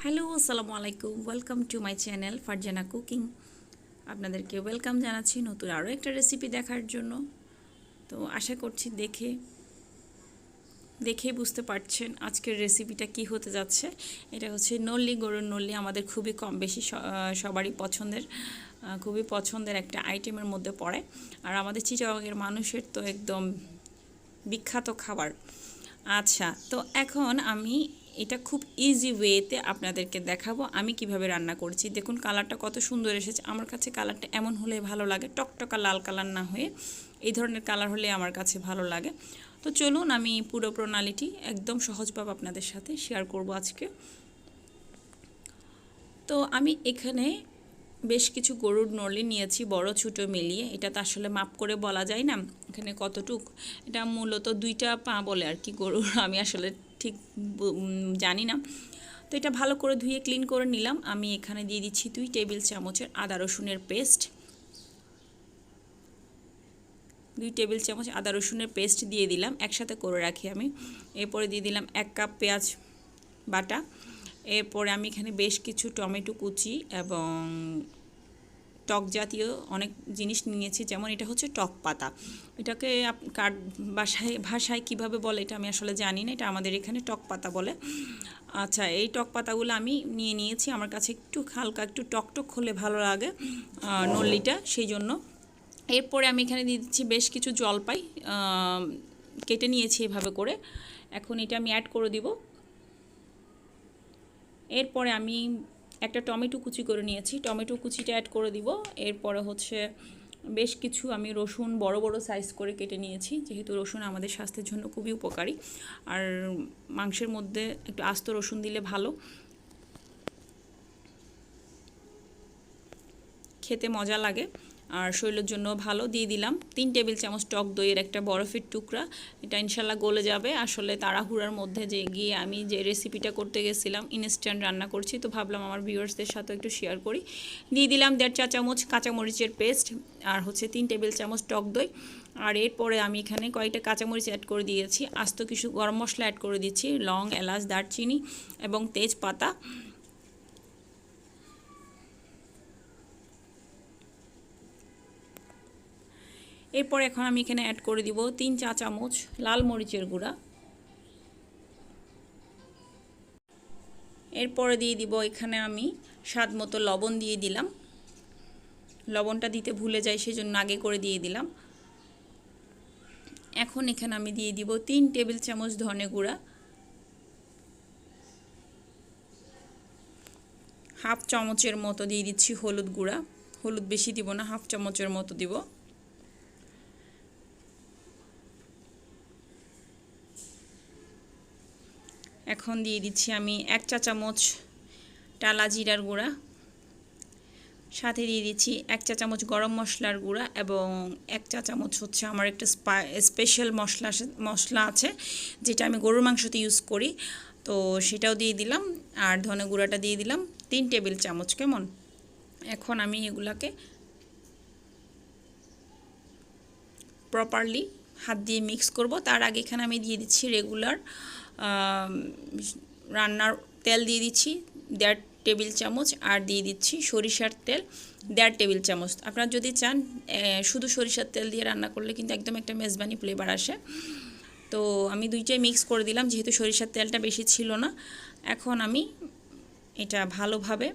Hello আসসালামু আলাইকুম welcome to my channel Farzana cooking. আপনাদেরকে ওয়েলকাম জানাচ্ছি নতুন আরও একটা রেসিপি দেখার জন্য। তো আশা করছি দেখেই বুঝতে পারছেন আজকের রেসিপিটা কি হতে যাচ্ছে। এটা হচ্ছে নল্লি, গরুর নল্লি। আমাদের খুবই কম বেশি সবারই খুবই পছন্দের একটা আইটেমের মধ্যে পড়ে। আর আমাদের চিটাগাংয়ের মানুষের তো একদম বিখ্যাত খাবার। আচ্ছা, তো এখন আমি এটা খুব ইজি ওয়েতে আপনাদেরকে দেখাবো আমি কিভাবে রান্না করছি। দেখুন কালারটা কত সুন্দর এসেছে। আমার কাছে কালারটা এমন হলে ভালো লাগে, টকটকা লাল কালার না হয়ে এই ধরনের কালার হলে আমার কাছে ভালো লাগে। তো চলুন আমি পুরো প্রণালীটি একদম সহজভাবে আপনাদের সাথে শেয়ার করব আজকে। তো আমি এখানে বেশ কিছু গরুর নলি নিয়েছি, বড় ছোটো মিলিয়ে। এটা তো আসলে মাপ করে বলা যায় না এখানে কতটুক। এটা মূলত 2টা পা বলে আর কি গরুর, আমি আসলে ঠিক জানি না। তো এটা ভালো করে ধুয়ে ক্লিন করে নিলাম। আমি এখানে দিয়ে দিচ্ছি 2 টেবিল চামচের আদা রসুনের পেস্ট। 2 টেবিল চামচ আদা রসুনের পেস্ট দিয়ে দিলাম, একসাথে করে রাখি আমি। এরপরে দিয়ে দিলাম 1 কাপ পেঁয়াজ বাটা। এরপরে আমি এখানে বেশ কিছু টমেটো কুচি এবং টক জাতীয় অনেক জিনিস নিয়েছি, যেমন এটা হচ্ছে টক পাতা। এটাকে কার ভাষায় কীভাবে বলে এটা আমি আসলে জানি না, এটা আমাদের এখানে টক পাতা বলে। আচ্ছা, এই টক পাতাগুলো আমি নিয়েছি। আমার কাছে একটু হালকা একটু টকটক হলে ভালো লাগে নল্লিটা, সেই জন্য। এরপরে আমি এখানে দিয়ে দিচ্ছি বেশ কিছু জলপাই, কেটে নিয়েছি এভাবে করে। এখন এটা আমি অ্যাড করে দিব। এরপরে আমি একটা টমেটো কুচি করে নিয়েছি, টমেটো কুচিটা অ্যাড করে দিব। এরপরে হচ্ছে বেশ কিছু আমি রসুন বড় বড় সাইজ করে কেটে নিয়েছি, যেহেতু রসুন আমাদের স্বাস্থ্যের জন্য খুবই উপকারী। আর মাংসের মধ্যে একটু আস্ত রসুন দিলে ভালো, খেতে মজা লাগে আর শরীরের জন্য ভালো। দিয়ে দিলাম 3 টেবিল চামচ টক দইয়ের একটা বরফের টুকরা। এটা ইনশাল্লাহ গলে যাবে। আসলে তাড়াহুড়ার মধ্যে গিয়ে আমি যে রেসিপিটা করতে গেছিলাম, ইনস্ট্যান্ট রান্না করছি, তো ভাবলাম আমার ভিউয়ার্সদের সাথে একটু শেয়ার করি। দিয়ে দিলাম 1.5 চা চামচ কাঁচামরিচের পেস্ট, আর হচ্ছে 3 টেবিল চামচ টক দই। আর এরপরে আমি এখানে কয়েকটা কাঁচামরিচ অ্যাড করে দিয়েছি, আস্ত কিছু গরম মশলা অ্যাড করে দিচ্ছি, লং, এলাচ, দারচিনি এবং তেজপাতা। এরপর এখন আমি এখানে অ্যাড করে দিব 3 চা চামচ লাল মরিচের গুঁড়া। এরপরে দিয়ে দিব এখানে আমি স্বাদ মতো লবণ দিয়ে দিলাম। লবণটা দিতে ভুলে যাই, সেজন্য আগে করে দিয়ে দিলাম। এখন এখানে আমি দিয়ে দিব 3 টেবিল চামচ ধনে গুঁড়া, হাফ চামচের মতো দিয়ে দিচ্ছি হলুদ গুঁড়া। হলুদ বেশি দিব না, হাফ চামচের মতো দিব। এখন দিয়ে দিচ্ছি আমি 1 চা চামচ টালা জিরার গুঁড়া, সাথে দিয়ে দিচ্ছি 1 চা চামচ গরম মশলার গুঁড়া এবং 1 চা চামচ হচ্ছে আমার একটা স্পেশাল মশলা আছে, যেটা আমি গরুর মাংসতে ইউজ করি, তো সেটাও দিয়ে দিলাম। আর ধনে গুঁড়াটা দিয়ে দিলাম 3 টেবিল চামচ। কেমন? এখন আমি এগুলাকে প্রপারলি হাত দিয়ে মিক্স করব। তার আগে এখানে আমি দিয়ে দিচ্ছি রেগুলার রান্নার তেল দিয়ে দিচ্ছি 1.5 টেবিল চামচ, আর দিয়ে দিচ্ছি সরিষার তেল 1.5 টেবিল চামচ। আপনারা যদি চান শুধু সরিষার তেল দিয়ে রান্না করলে কিন্তু একদম একটা মেজবানি ফ্লেভার আসে। তো আমি দুইটাই মিক্স করে দিলাম, যেহেতু সরিষার তেলটা বেশি ছিল না। এখন আমি এটা ভালোভাবে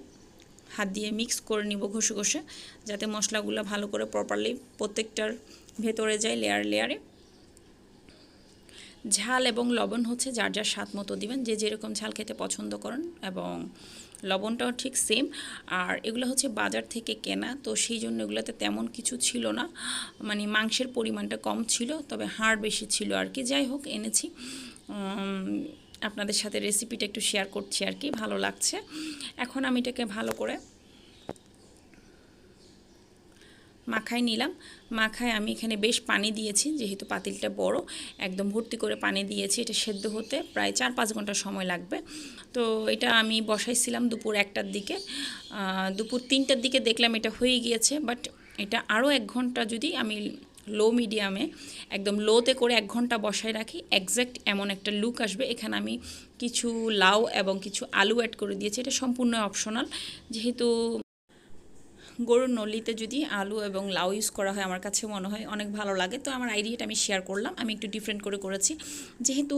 হাত দিয়ে মিক্স করে নিব ঘষে ঘষে, যাতে মশলাগুলো ভালো করে প্রপারলি প্রত্যেকটার ভেতরে যায় লেয়ারে লেয়ারে। ঝাল এবং লবণ হচ্ছে যার যার স্বাদ মতো দিবেন, যে যেরকম ঝাল খেতে পছন্দ করেন, এবং লবণটাও ঠিক সেম। আর এগুলো হচ্ছে বাজার থেকে কেনা, তো সেই জন্য এগুলোতে তেমন কিছু ছিল না, মানে মাংসের পরিমাণটা কম ছিল, তবে হাড় বেশি ছিল আর কি। যাই হোক, এনেছি, আপনাদের সাথে রেসিপিটা একটু শেয়ার করছি আর কি, ভালো লাগছে। এখন আমি এটাকে ভালো করে মাখায় নিলাম। মাখায় আমি এখানে বেশ পানি দিয়েছি, যেহেতু পাতিলটা বড়, একদম ভর্তি করে পানি দিয়েছি। এটা সেদ্ধ হতে প্রায় 4-5 ঘন্টা সময় লাগবে। তো এটা আমি বসাইছিলাম দুপুর 1টার দিকে, দুপুর 3টার দিকে দেখলাম এটা হয়ে গিয়েছে, বাট এটা আরও 1 ঘন্টা যদি আমি লো মিডিয়ামে একদম লোতে করে 1 ঘন্টা বসায় রাখি, এক্স্যাক্ট এমন একটা লুক আসবে। এখানে আমি কিছু লাউ এবং কিছু আলু অ্যাড করে দিয়েছি, এটা সম্পূর্ণ অপশনাল। যেহেতু গরুর নলিতে যদি আলু এবং লাউ ইউজ করা হয় আমার কাছে মনে হয় অনেক ভালো লাগে, তো আমার আইডিয়াটা আমি শেয়ার করলাম। আমি একটু ডিফারেন্ট করে করেছি, যেহেতু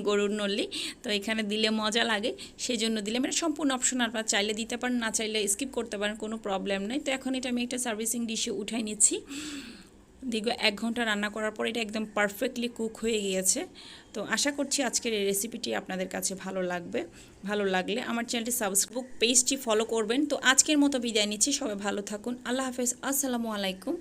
গরুর নলি তো এখানে দিলে মজা লাগে সেই জন্য দিলাম। এটা সম্পূর্ণ অপশনাল, আপনারা চাইলে দিতে পারেন, না চাইলে স্কিপ করতে পারেন, কোনো প্রবলেম নেই। তো এখন এটা আমি একটা সার্ভিসিং ডিশে উঠাই নিচ্ছি। দীর্ঘ 1 ঘন্টা রান্না করার পর এটা একদম পারফেক্টলি কুক হয়ে গিয়েছে। তো আশা করছি আজকের এই রেসিপিটি আপনাদের কাছে ভালো লাগবে। ভালো লাগলে আমার চ্যানেলটি সাবস্ক্রাইব, পেজটি ফলো করবেন। তো আজকের মতো বিদায় নিচ্ছি, সবাই ভালো থাকুন, আল্লাহ হাফেজ, আসসালামু আলাইকুম।